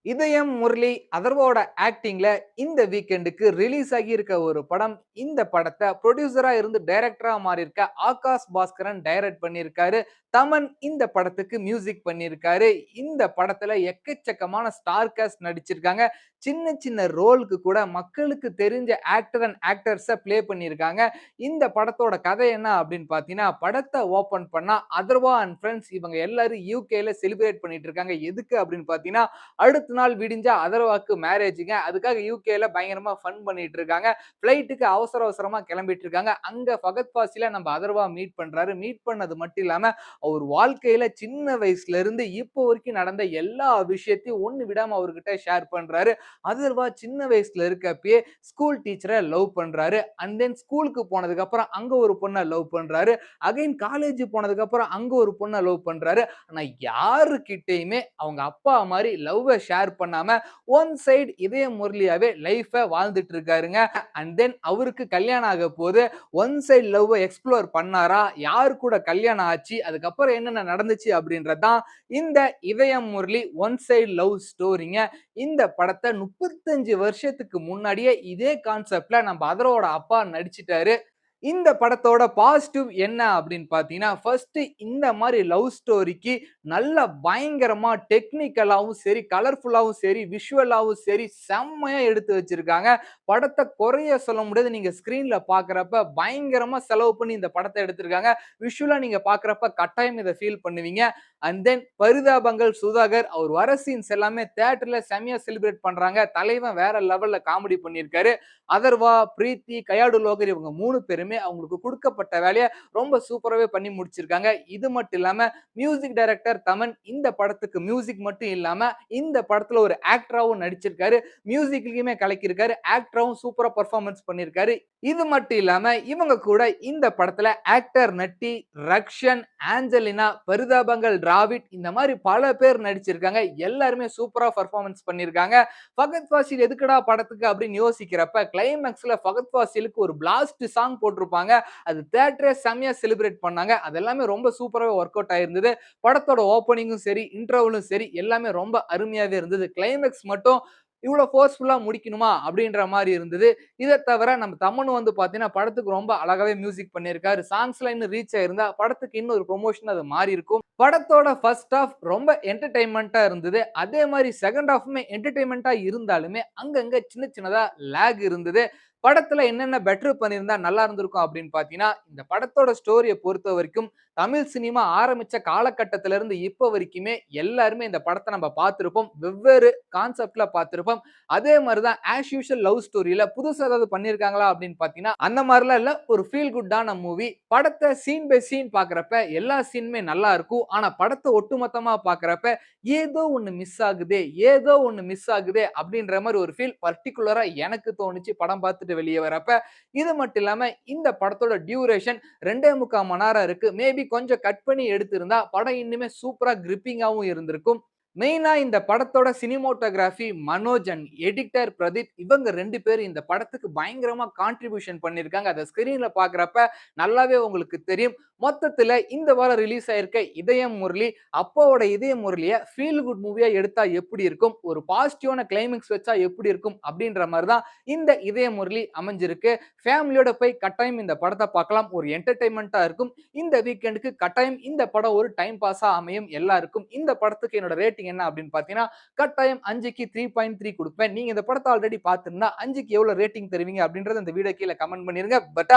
இதயம் முரளி அதர்வாவோட ஆக்டிங்ல இந்த வீக்கெண்டுக்கு ரிலீஸ் ஆகி இருக்க ஒரு படம். இந்த படத்தை ப்ரொடியூசரா இருந்து டைரக்டரா மாறி இருக்க ஆகாஷ் பாஸ்கரன் டைரக்ட் பண்ணியிருக்காரு. தமன் இந்த படத்துக்கு மியூசிக் பண்ணியிருக்காரு. இந்த படத்துல எக்கச்சக்கமான ஸ்டார் காஸ்ட் நடிச்சிருக்காங்க. சின்ன சின்ன ரோலுக்கு கூட மக்களுக்கு தெரிஞ்ச ஆக்டர் அண்ட் ஆக்டர்ஸ ப்ளே பண்ணியிருக்காங்க. இந்த படத்தோட கதை என்ன அப்படின்னு பாத்தீங்கன்னா, படத்தை ஓபன் பண்ணா அதர்வா அண்ட் ஃப்ரெண்ட்ஸ் இவங்க எல்லாரும் யூகேல செலிப்ரேட் பண்ணிட்டு இருக்காங்க. எதுக்கு அப்படின்னு பாத்தீங்கன்னா, அடுத்த நாள் விடிஞ்சா அதர்வாக்கு மேரேஜுங்க. அதுக்காக யூகேல பயங்கரமா ஃபன் பண்ணிட்டு இருக்காங்க. ஃபிளைட்டுக்கு அவசர அவசரமா கிளம்பிட்டு இருக்காங்க. அங்க ஃபகத் ஃபாசில நம்ம அதர்வா மீட் பண்றாரு. மீட் பண்ணது மட்டும் இல்லாம அவர் வாழ்க்கையில சின்ன வயசுல இருந்து இப்போ வரைக்கும் நடந்த எல்லா விஷயத்தையும் ஒண்ணு விடாம அவர்கிட்ட ஷேர் பண்றாரு. அதர்வா சின்ன வயசுல இருக்கப்பயே ஸ்கூல் டீச்சரை லவ் பண்றாரு. அண்ட் தென் ஸ்கூலுக்கு போனதுக்கு அப்புறம் அங்க ஒரு பொண்ணை லவ் பண்றாரு. அகைன் காலேஜ் போனதுக்கு அப்புறம் அங்க ஒரு பொண்ணை லவ் பண்றாரு. ஆனா யாருக்கிட்டயுமே அவங்க அப்பா மாதிரி லவ் ஷேர் பண்ணாம ஒன் சைடு இதய முரளியாவே லைஃப வாழ்ந்துட்டு இருக்காருங்க. அண்ட் தென் அவருக்கு கல்யாணம் ஆக போது ஒன் சைடு லவ் எக்ஸ்ப்ளோர் பண்ணாரா, யாரு கூட கல்யாணம் ஆச்சு, அதுக்கப்புறம் என்னென்ன நடந்துச்சு அப்படின்றதுதான் இந்த இதயம் முரளி ஒன் சைடு லவ் ஸ்டோரிங்க. இந்த படத்தை 35 வருஷத்துக்கு முன்னாடியே இதே கான்செப்ட்ல நம்ம அதரோட அப்பா நடிச்சிட்டாரு. இந்த படத்தோட பாசிட்டிவ் என்ன அப்படின்னு பாத்தீங்கன்னா, ஃபர்ஸ்ட் இந்த மாதிரி லவ் ஸ்டோரிக்கு நல்ல பயங்கரமா டெக்னிக்கலாவும் சரி, கலர்ஃபுல்லாவும் சரி, விஷுவலாவும் சரி செம்மையா எடுத்து வச்சிருக்காங்க. படத்தை குறைய சொல்ல முடியாது. நீங்க ஸ்கிரீன்ல பாக்குறப்ப பயங்கரமா செலவு பண்ணி இந்த படத்தை எடுத்திருக்காங்க. விஷுவலா நீங்க பாக்குறப்ப கட்டாயம் இதை ஃபீல் பண்ணுவீங்க. அண்ட் தென் பரிதாபங்கள் சுதாகர் அவர் வர சீன்ஸ் எல்லாமே தியேட்டர்ல செமையா செலிப்ரேட் பண்றாங்க. தலைவன் வேற லெவல்ல காமெடி பண்ணியிருக்காரு. அதர்வா, பிரீத்தி, கயாடு லோகர் இவங்க 3 பேருமே அவங்களுக்கு கொடுக்கப்பட்ட வேலையை ரொம்ப சூப்பராகவே பண்ணி முடிச்சிருக்காங்க. இது மட்டும் இல்லாம மியூசிக் டைரக்டர் தமன் இந்த படத்துக்கு மியூசிக் மட்டும் இல்லாம இந்த படத்துல ஒரு ஆக்டராவும் நடிச்சிருக்காரு. மியூசிக்லயுமே கலக்கியிருக்காரு. ஆக்டராவும் சூப்பரா பெர்ஃபார்மன்ஸ் பண்ணியிருக்காரு. இது மட்டும் இல்லாம இவங்க கூட இந்த படத்துல ஆக்டர் நட்டி, ரக்ஷன், ஆஞ்சலினா, பரிதாபங்கள் டிராவிட் இந்த மாதிரி பல பேர் நடிச்சிருக்காங்க. எல்லாருமே சூப்பரா பெர்ஃபார்மன்ஸ் பண்ணியிருக்காங்க. ஃபகத் ஃபாசில் எதுக்குடா படத்துக்கு அப்படின்னு யோசிக்கிறப்ப கிளைமேக்ஸ்ல ஃபகத் ஃபாசிலுக்கு ஒரு பிளாஸ்ட் சாங் போட்டிருப்பாங்க. அது தியேட்டரே செமையா செலிப்ரேட் பண்ணாங்க. அது எல்லாமே ரொம்ப சூப்பராக ஒர்க் அவுட் ஆயிருந்தது. படத்தோட ஓப்பனிங்கும் சரி, இன்ட்ரோவலும் சரி எல்லாமே ரொம்ப அருமையாவே இருந்தது. கிளைமேக்ஸ் மட்டும் இவ்வளவு ஃபோர்ஸ்ஃபுல்லா முடிக்கணுமா அப்படின்ற மாதிரி இருந்தது. இதை தவிர நம்ம தமன் வந்து பாத்தீங்கன்னா படத்துக்கு ரொம்ப அழகாவே மியூசிக் பண்ணியிருக்காரு. சாங்ஸ்ல இன்னும் ரீச் ஆயிருந்தா படத்துக்கு இன்னும் ஒரு ப்ரொமோஷன் அது மாறி இருக்கும். படத்தோட ஃபர்ஸ்ட் ஹாஃப் ரொம்ப என்டர்டைன்மெண்டா இருந்தது. அதே மாதிரி செகண்ட் ஹாஃப்மே என்டர்டைன்மெண்டா இருந்தாலுமே அங்கங்க சின்ன சின்னதா லேக் இருந்தது. படத்துல என்னென்ன பெட்டர் பண்ணியிருந்தா நல்லா இருந்திருக்கும் அப்படின்னு பாத்தீங்கன்னா, இந்த படத்தோட ஸ்டோரியை பொறுத்த வரைக்கும் தமிழ் சினிமா ஆரம்பிச்ச காலகட்டத்தில இருந்து இப்ப வரைக்குமே எல்லாருமே இந்த படத்தை நம்ம பார்த்திருப்போம். வெவ்வேறு கான்செப்ட்ல பார்த்திருப்போம். அதே மாதிரி தான் ஆஸ் யூசுவல் லவ் ஸ்டோரியில புதுசா ஏதாவது பண்ணியிருக்காங்களா அப்படின்னு பாத்தீங்கன்னா, அந்த மாதிரிலாம் இல்ல. ஒரு ஃபீல் குட்டான மூவி. படத்தை சீன் பை சீன் பார்க்கறப்ப எல்லா சீனுமே நல்லா இருக்கும். ஆனா படத்தை ஒட்டுமொத்தமா பார்க்கறப்ப ஏதோ ஒண்ணு மிஸ் ஆகுதே, ஏதோ ஒண்ணு மிஸ் ஆகுதே அப்படின்ற மாதிரி ஒரு ஃபீல் பர்ட்டிகுலரா எனக்கு தோணுச்சு படம் பார்த்துட்டு வெளியே வரப்ப. இது மட்டும் இல்லாம இந்த படத்தோட டியூரேஷன் 2.25 மணி நேரம் இருக்கு. மேபி கொஞ்சம் கட் பண்ணி எடுத்திருந்தா படம் இன்னுமே சூப்பரா கிரிப்பிங்காவும் இருந்திருக்கும். மெயினா இந்த படத்தோட cinematography Manoj and editor Pradeep இவங்க 2 பேரும் இந்த படத்துக்கு பயங்கரமா கான்ட்ரிபியூஷன் பண்ணியிருக்காங்க. அதை ஸ்கிரீன்ல பார்க்கறப்ப நல்லாவே உங்களுக்கு தெரியும். மொத்தத்துல இந்த வாரம் ரிலீஸ் ஆயிருக்க இதயம் முரளி அப்பாவோட இதயம் முரளிய ஃபீல் குட் மூவியா எடுத்தா எப்படி இருக்கும், ஒரு பாசிட்டிவான கிளைமேக்ஸ் வச்சா எப்படி இருக்கும் அப்படின்ற மாதிரி தான் இந்த இதயம் முரளி அமைஞ்சிருக்கு. ஃபேமிலியோட போய் கட்டாயம் இந்த படத்தை பார்க்கலாம். ஒரு என்டர்டைன்மெண்டா இருக்கும். இந்த வீக்கெண்டுக்கு கட்டாயம் இந்த படம் ஒரு டைம் பாஸா அமையும் எல்லாருக்கும். இந்த படத்துக்கு என்னோட ரேட்டிங் என்ன அப்படின்னு பாத்தீங்கன்னா, கட்டாயம் 5க்கு 3.3 கொடுப்பேன். நீங்க இந்த படத்தை ஆல்ரெடி பார்த்திருந்தா 5க்கு எவ்வளவு ரேட்டிங் தருவீங்க அப்படின்றத இந்த வீடியோ கீழே கமெண்ட் பண்ணிருங்க. பட்